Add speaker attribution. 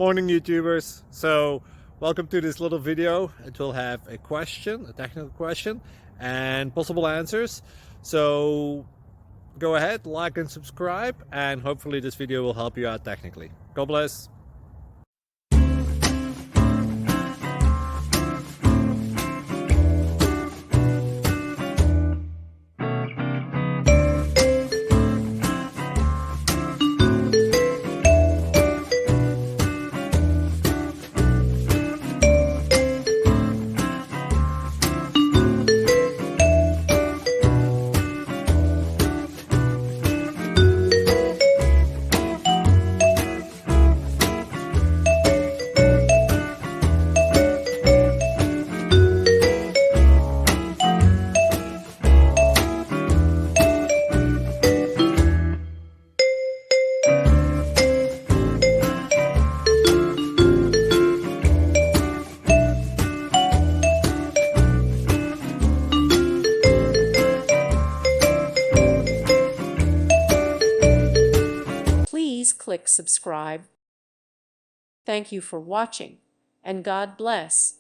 Speaker 1: Morning YouTubers. So welcome to this little video. It will have a question, a technical question, and possible answers. So go ahead, like and subscribe, and hopefully this video will help you out technically. God bless.
Speaker 2: Please click subscribe. Thank you for watching, and God bless.